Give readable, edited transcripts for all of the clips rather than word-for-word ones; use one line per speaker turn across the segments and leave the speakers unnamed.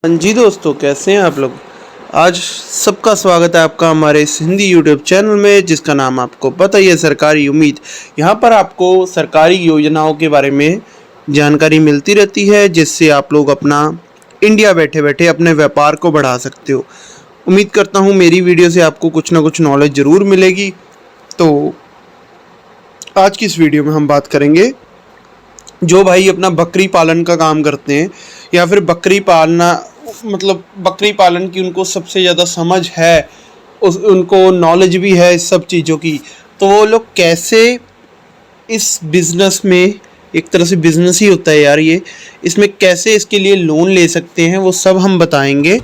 हाँ जी दोस्तों, कैसे हैं आप लोग। आज सबका स्वागत है आपका हमारे इस हिंदी यूट्यूब चैनल में, जिसका नाम आपको पता ही है, सरकारी उम्मीद। यहाँ पर आपको सरकारी योजनाओं के बारे में जानकारी मिलती रहती है, जिससे आप लोग अपना इंडिया बैठे बैठे अपने व्यापार को बढ़ा सकते हो। उम्मीद करता हूँ मेरी वीडियो से आपको कुछ ना कुछ नॉलेज ज़रूर मिलेगी। तो आज की इस वीडियो में हम बात करेंगे, जो भाई अपना बकरी पालन का काम करते हैं या फिर बकरी पालना, मतलब बकरी पालन की उनको सबसे ज़्यादा समझ है, उनको नॉलेज भी है इस सब चीज़ों की, तो वो लोग कैसे इस बिज़नेस में, एक तरह से बिज़नेस ही होता है यार ये, इसमें कैसे इसके लिए लोन ले सकते हैं, वो सब हम बताएंगे।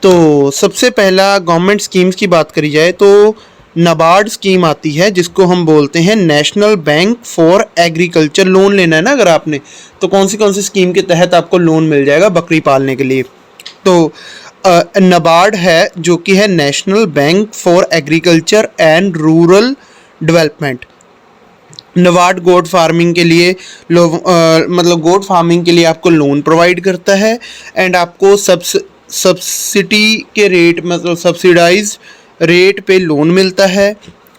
तो सबसे पहला गवर्नमेंट स्कीम्स की बात करी जाए तो नाबार्ड स्कीम आती है, जिसको हम बोलते हैं national bank for agriculture. Loan लेना है ना अगर आपने, तो कौन सी स्कीम के तहत आपको लोन मिल जाएगा बकरी पालने के लिए। तो नाबार्ड है, जो कि है national bank for agriculture and rural development. NABARD goat farming के लिए मतलब गोट फार्मिंग के लिए आपको लोन प्रोवाइड करता है, एंड आपको सब्सिडी के रेट, मतलब सब्सिडाइज रेट पे लोन मिलता है,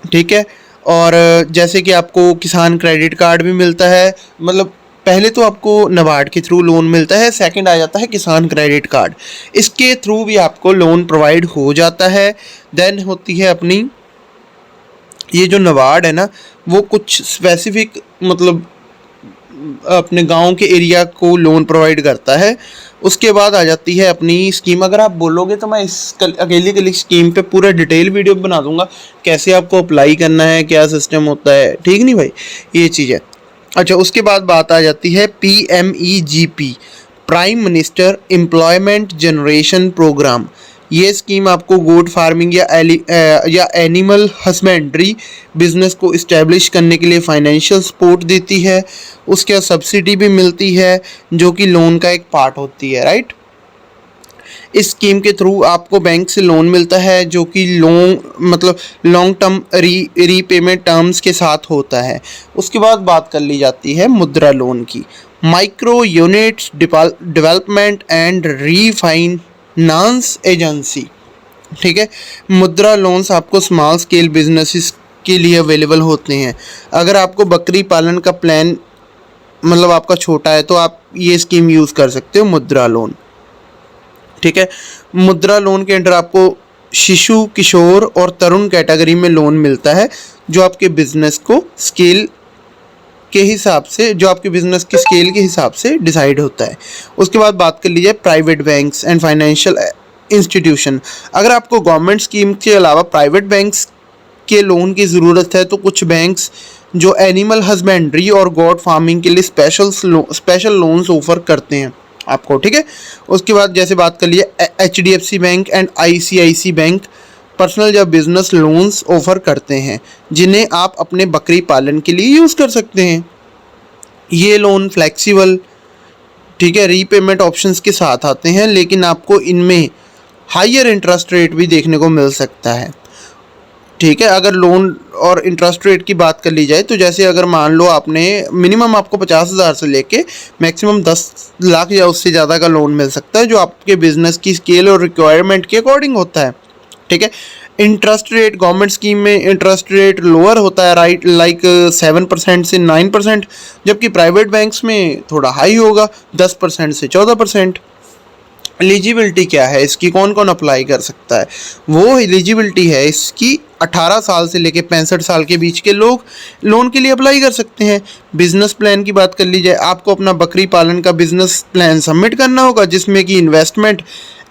ठीक है। और जैसे कि आपको किसान क्रेडिट कार्ड भी मिलता है, मतलब पहले तो आपको नाबार्ड के थ्रू लोन मिलता है, सेकंड आ जाता है किसान क्रेडिट कार्ड, इसके थ्रू भी आपको लोन प्रोवाइड हो जाता है। देन होती है अपनी ये जो नाबार्ड है ना, वो कुछ स्पेसिफिक, मतलब अपने गांव के एरिया को लोन प्रोवाइड करता है। उसके बाद आ जाती है अपनी स्कीम। अगर आप बोलोगे तो मैं इस अकेली स्कीम पे पूरा डिटेल वीडियो बना दूंगा, कैसे आपको अप्लाई करना है, क्या सिस्टम होता है, ठीक नहीं भाई, ये चीज़ है। अच्छा, उसके बाद बात आ जाती है PMEGP, prime minister employment generation programme. ये स्कीम आपको गोट फार्मिंग या एनिमल हस्बेंड्री बिजनेस को इस्टेब्लिश करने के लिए फाइनेंशियल सपोर्ट देती है। उसके बाद सब्सिडी भी मिलती है, जो कि लोन का एक पार्ट होती है, राइट। इस स्कीम के थ्रू आपको बैंक से लोन मिलता है, जो कि लॉन्ग टर्म रीपेमेंट टर्म्स के साथ होता है। उसके बाद बात कर ली जाती है मुद्रा लोन की। Micro units development and refinance agency, ठीक है। मुद्रा लोन्स आपको स्मॉल स्केल बिजनेसेस के लिए अवेलेबल होते हैं। अगर आपको बकरी पालन का प्लान, मतलब आपका छोटा है, तो आप ये स्कीम यूज़ कर सकते हो, मुद्रा लोन, ठीक है। मुद्रा लोन के अंडर आपको शिशु, किशोर और तरुण कैटेगरी में लोन मिलता है, जो आपके बिजनेस को स्केल के हिसाब से, जो आपके बिजनेस के स्केल के हिसाब से डिसाइड होता है। उसके बाद बात कर लीजिए private banks and financial institution. अगर आपको गवर्नमेंट स्कीम के अलावा प्राइवेट बैंक्स के लोन की ज़रूरत है, तो कुछ बैंक्स जो एनिमल हस्बेंड्री और गॉट फार्मिंग के लिए स्पेशल लोन्स ऑफर करते हैं आपको, ठीक है। उसके बाद जैसे बात कर लिए HDFC bank and ICICI bank personal या बिजनेस लोन्स ऑफर करते हैं, जिन्हें आप अपने बकरी पालन के लिए यूज़ कर सकते हैं। ये लोन फ्लेक्सिबल, ठीक है, रीपेमेंट ऑप्शंस के साथ आते हैं, लेकिन आपको इनमें हायर इंटरेस्ट रेट भी देखने को मिल सकता है, ठीक है। अगर लोन और इंटरेस्ट रेट की बात कर ली जाए, तो जैसे अगर मान लो आपने मिनिमम आपको 50,000 से लेके मैक्सिमम 10 लाख या उससे ज़्यादा का लोन मिल सकता है, जो आपके बिजनेस की स्केल और रिक्वायरमेंट के अकॉर्डिंग होता है, ठीक है। इंटरेस्ट रेट गवर्नमेंट स्कीम में इंटरेस्ट रेट लोअर होता है, राइट, लाइक 7% से 9%, जबकि प्राइवेट बैंक्स में थोड़ा हाई होगा, 10% से 14%। एलिजिबिलिटी क्या है इसकी, कौन कौन अप्लाई कर सकता है? वो एलिजिबिलिटी है इसकी 18 साल से लेके 65 साल के बीच के लोग लोन के लिए अप्लाई कर सकते हैं। बिजनेस प्लान की बात कर ली जाए, आपको अपना बकरी पालन का बिजनेस प्लान सबमिट करना होगा, जिसमें कि इन्वेस्टमेंट,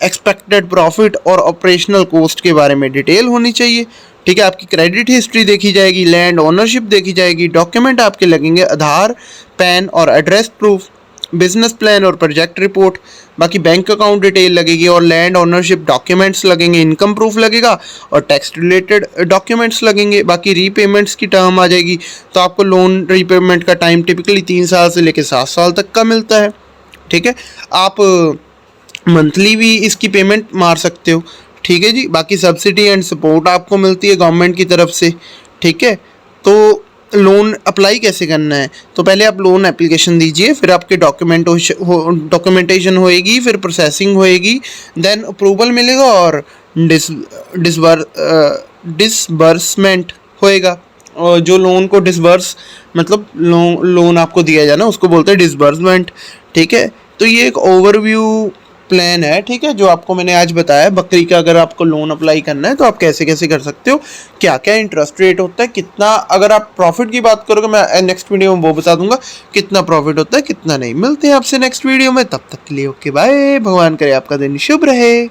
एक्सपेक्टेड प्रॉफिट और ऑपरेशनल कॉस्ट के बारे में डिटेल होनी चाहिए, ठीक है। आपकी क्रेडिट हिस्ट्री देखी जाएगी, लैंड ओनरशिप देखी जाएगी, डॉक्यूमेंट आपके लगेंगे आधार, पैन और एड्रेस प्रूफ, बिजनेस प्लान और प्रोजेक्ट रिपोर्ट, बाकी बैंक अकाउंट डिटेल लगेगी और लैंड ओनरशिप डॉक्यूमेंट्स लगेंगे, इनकम प्रूफ लगेगा और टैक्स रिलेटेड डॉक्यूमेंट्स लगेंगे। बाकी रीपेमेंट्स की टर्म आ जाएगी, तो आपको लोन रीपेमेंट का टाइम टिपिकली 3 साल से लेकर 7 साल तक का मिलता है, ठीक है। आप मंथली भी इसकी पेमेंट मार सकते हो, ठीक है जी। बाकी सब्सिडी एंड सपोर्ट आपको मिलती है गवर्नमेंट की तरफ से, ठीक है। तो लोन अप्लाई कैसे करना है, तो पहले आप लोन एप्लीकेशन दीजिए, फिर आपके डॉक्यूमेंटेशन होएगी, फिर प्रोसेसिंग होएगी, देन अप्रूवल मिलेगा और डिसबर्समेंट होएगा। और जो लोन को डिसबर्स मतलब लोन आपको दिया जाए ना, उसको बोलते हैं डिसबर्समेंट। ठीक है, तो ये एक ओवरव्यू प्लान है, ठीक है, जो आपको मैंने आज बताया। बकरी का अगर आपको लोन अप्लाई करना है तो आप कैसे कैसे कर सकते हो, क्या क्या इंटरेस्ट रेट होता है, कितना, अगर आप प्रॉफिट की बात करोगे मैं नेक्स्ट वीडियो में वो बता दूंगा कितना प्रॉफिट होता है कितना नहीं। मिलते हैं आपसे नेक्स्ट वीडियो में, तब तक के लिए ओके बाय, भगवान करे आपका दिन शुभ रहे।